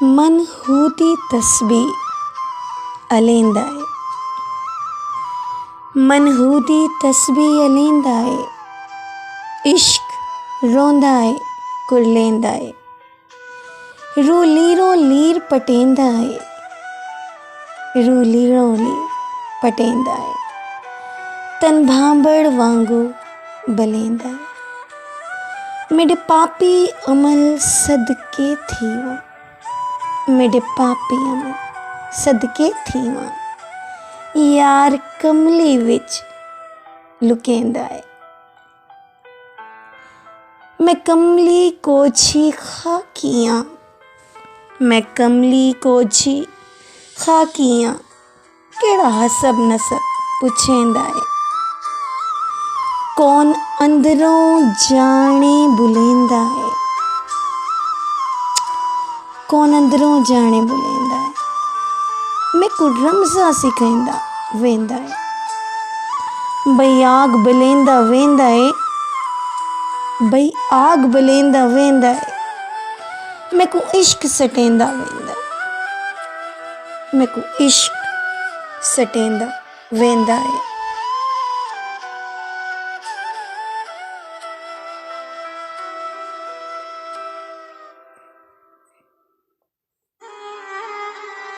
मन हूदी तस्बी अलेंदा है, मन हूदी तस्बी अलेंदा है, इश्क रोंदा है कुरलेंदा है, रू लीर पटेंदा है, रू लीर पटेंदा है, तन भांबड़ वांगू बलेंदा है। मेरे पापी अमल सदके थीवा, मेरे पापी अमल सदके थीवा, यार कमली विच लुकेंदा है। मैं कमली कोछी खाकियां, मैं कमली कोछी खाकियां, केड़ा हसब नसब पुछेंदा है। कौन अंदरों जाने बुलेंदा है, कौन अंदरों जाने बुलेंदा है। मैं को रमज़ा सिखेंदा वेंदा है, बई आग बलेंदा वेंदा है, बई आग बलेंदा वेंदा है। मैं को इश्क सटेंदा वेंदा है, मैं को इश्क सटेंदा वेंदा है।